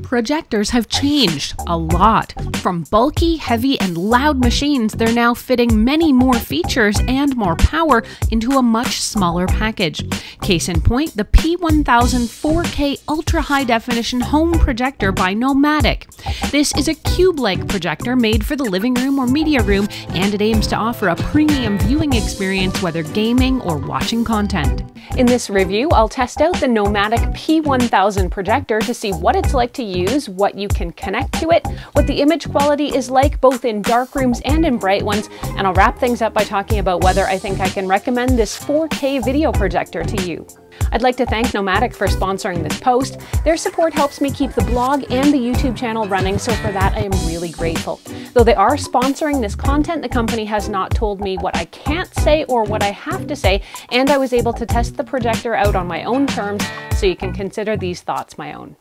Projectors have changed a lot. From bulky, heavy, and loud machines, they're now fitting many more features and more power into a much smaller package. Case in point, the P1000 4K Ultra High Definition Home Projector by NOMVDIC. This is a cube-like projector made for the living room or media room, and it aims to offer a premium viewing experience whether gaming or watching content. In this review, I'll test out the NOMVDIC P1000 projector to see what it's like to use, what you can connect to it, what the image quality is like both in dark rooms and in bright ones, and I'll wrap things up by talking about whether I think I can recommend this 4K video projector to you. I'd like to thank NOMVDIC for sponsoring this post. Their support helps me keep the blog and the YouTube channel running, so for that I am really grateful. Though they are sponsoring this content, the company has not told me what I can't say or what I have to say, and I was able to test the projector out on my own terms, so you can consider these thoughts my own.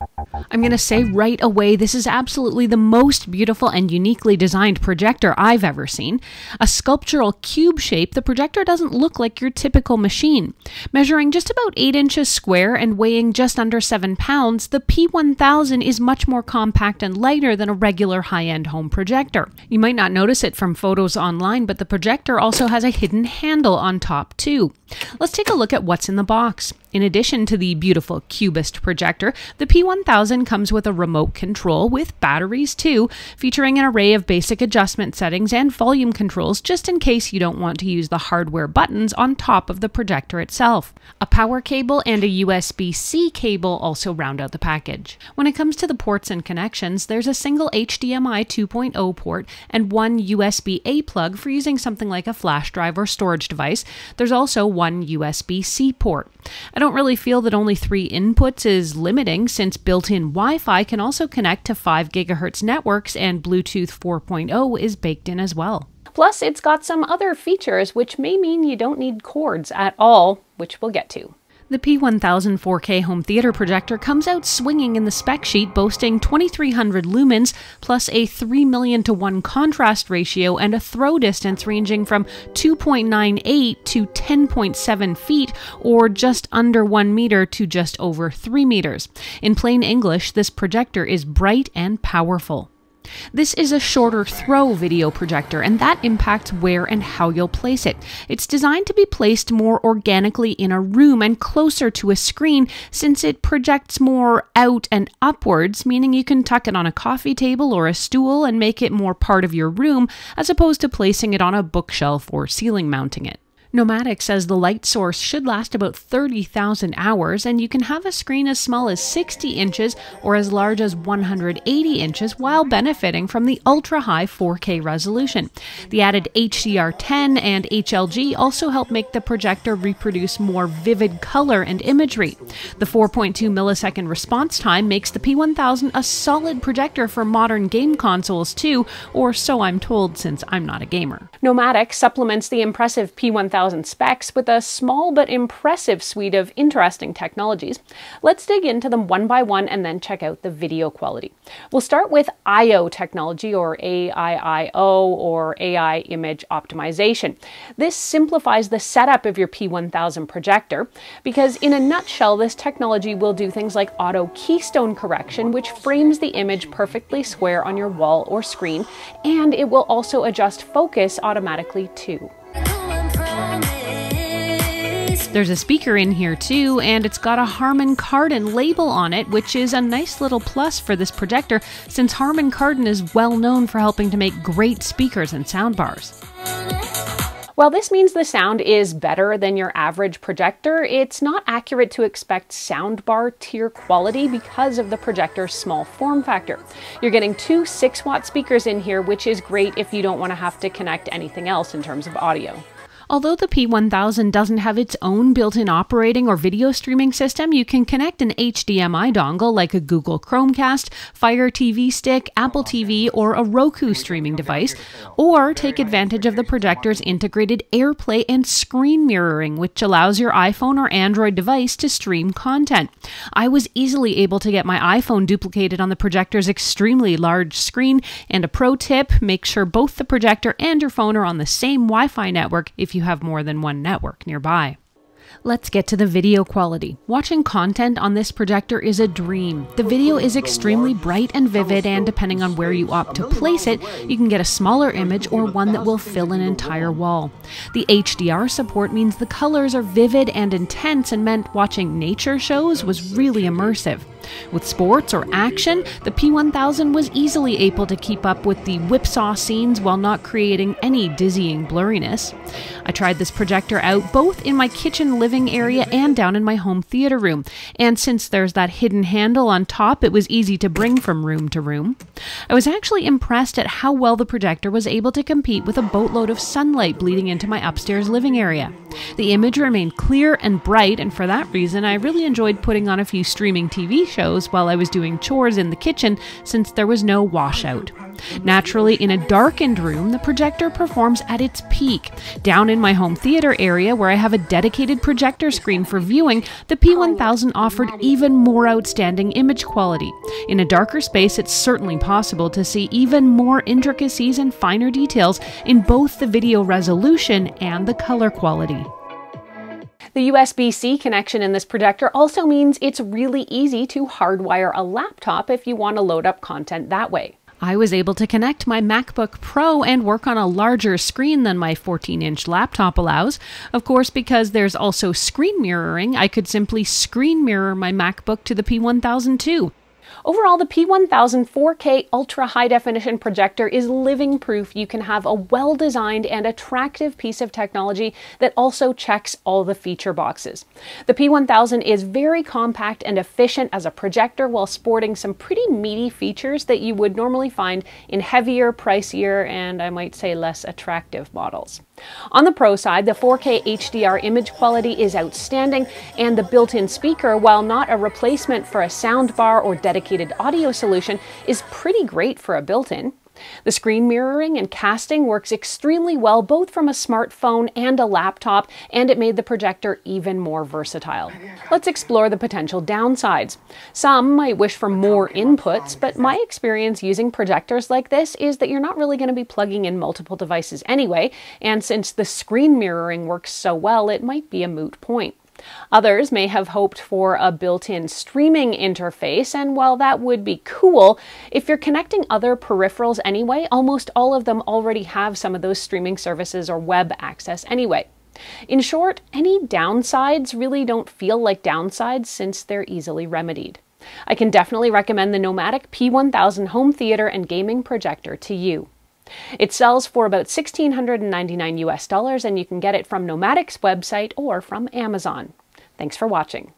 I'm going to say right away, this is absolutely the most beautiful and uniquely designed projector I've ever seen. A sculptural cube shape, the projector doesn't look like your typical machine. Measuring just about 8 inches square and weighing just under 7 pounds, the P1000 is much more compact and lighter than a regular high-end home projector. You might not notice it from photos online, but the projector also has a hidden handle on top too. Let's take a look at what's in the box. In addition to the beautiful cubist projector, the P1000 comes with a remote control with batteries too, featuring an array of basic adjustment settings and volume controls just in case you don't want to use the hardware buttons on top of the projector itself. A power cable and a USB-C cable also round out the package. When it comes to the ports and connections, there's a single HDMI 2.0 port and one USB-A plug for using something like a flash drive or storage device. There's also one USB-C port. I don't really feel that only 3 inputs is limiting, since built-in Wi-Fi can also connect to 5 GHz networks and Bluetooth 4.0 is baked in as well. Plus, it's got some other features which may mean you don't need cords at all, which we'll get to. The P1000 4K home theater projector comes out swinging in the spec sheet, boasting 2300 lumens plus a 3 million to 1 contrast ratio and a throw distance ranging from 2.98 to 10.7 feet, or just under 1 meter to just over 3 meters. In plain English, this projector is bright and powerful. This is a shorter throw video projector, and that impacts where and how you'll place it. It's designed to be placed more organically in a room and closer to a screen, since it projects more out and upwards, meaning you can tuck it on a coffee table or a stool and make it more part of your room, as opposed to placing it on a bookshelf or ceiling mounting it. NOMVDIC says the light source should last about 30,000 hours, and you can have a screen as small as 60 inches or as large as 180 inches while benefiting from the ultra-high 4K resolution. The added HDR10 and HLG also help make the projector reproduce more vivid color and imagery. The 4.2 millisecond response time makes the P1000 a solid projector for modern game consoles too, or so I'm told since I'm not a gamer. NOMVDIC supplements the impressive P1000 specs with a small but impressive suite of interesting technologies. Let's dig into them one by one and then check out the video quality. We'll start with I/O technology, or AIO, or AI image optimization. This simplifies the setup of your P1000 projector because, in a nutshell, this technology will do things like auto keystone correction, which frames the image perfectly square on your wall or screen, and it will also adjust focus automatically too. There's a speaker in here too, and it's got a Harman Kardon label on it, which is a nice little plus for this projector, since Harman Kardon is well known for helping to make great speakers and soundbars. While this means the sound is better than your average projector, it's not accurate to expect soundbar tier quality because of the projector's small form factor. You're getting 2 6-watt speakers in here, which is great if you don't want to have to connect anything else in terms of audio. Although the P1000 doesn't have its own built-in operating or video streaming system, you can connect an HDMI dongle like a Google Chromecast, Fire TV Stick, Apple TV, or a Roku streaming device, or take advantage of the projector's integrated AirPlay and screen mirroring, which allows your iPhone or Android device to stream content. I was easily able to get my iPhone duplicated on the projector's extremely large screen, and a pro tip, make sure both the projector and your phone are on the same Wi-Fi network if you have more than one network nearby. Let's get to the video quality. Watching content on this projector is a dream. The video is extremely bright and vivid, and depending on where you opt to place it, you can get a smaller image or one that will fill an entire wall. The HDR support means the colors are vivid and intense and meant watching nature shows was really immersive. With sports or action, the P1000 was easily able to keep up with the whipsaw scenes while not creating any dizzying blurriness. I tried this projector out both in my kitchen living area and down in my home theater room, and since there's that hidden handle on top, it was easy to bring from room to room. I was actually impressed at how well the projector was able to compete with a boatload of sunlight bleeding into my upstairs living area. The image remained clear and bright, and for that reason, I really enjoyed putting on a few streaming TV shows while I was doing chores in the kitchen since there was no washout. Naturally, in a darkened room, the projector performs at its peak. Down in my home theater area, where I have a dedicated projector screen for viewing, the P1000 offered even more outstanding image quality. In a darker space, it's certainly possible to see even more intricacies and finer details in both the video resolution and the color quality. The USB-C connection in this projector also means it's really easy to hardwire a laptop if you want to load up content that way. I was able to connect my MacBook Pro and work on a larger screen than my 14-inch laptop allows. Of course, because there's also screen mirroring, I could simply screen mirror my MacBook to the P1000 too. Overall, the P1000 4K Ultra High Definition projector is living proof you can have a well-designed and attractive piece of technology that also checks all the feature boxes. The P1000 is very compact and efficient as a projector while sporting some pretty meaty features that you would normally find in heavier, pricier, and I might say less attractive models. On the Pro side, the 4K HDR image quality is outstanding, and the built-in speaker, while not a replacement for a soundbar or dedicated audio solution, is pretty great for a built-in. The screen mirroring and casting works extremely well both from a smartphone and a laptop, and it made the projector even more versatile. Let's explore the potential downsides. Some might wish for more inputs, but my experience using projectors like this is that you're not really going to be plugging in multiple devices anyway, and since the screen mirroring works so well, it might be a moot point. Others may have hoped for a built-in streaming interface, and while that would be cool, if you're connecting other peripherals anyway, almost all of them already have some of those streaming services or web access anyway. In short, any downsides really don't feel like downsides since they're easily remedied. I can definitely recommend the NOMVDIC P1000 home theater and gaming projector to you. It sells for about $1,699 US, and you can get it from NOMVDIC's website or from Amazon. Thanks for watching.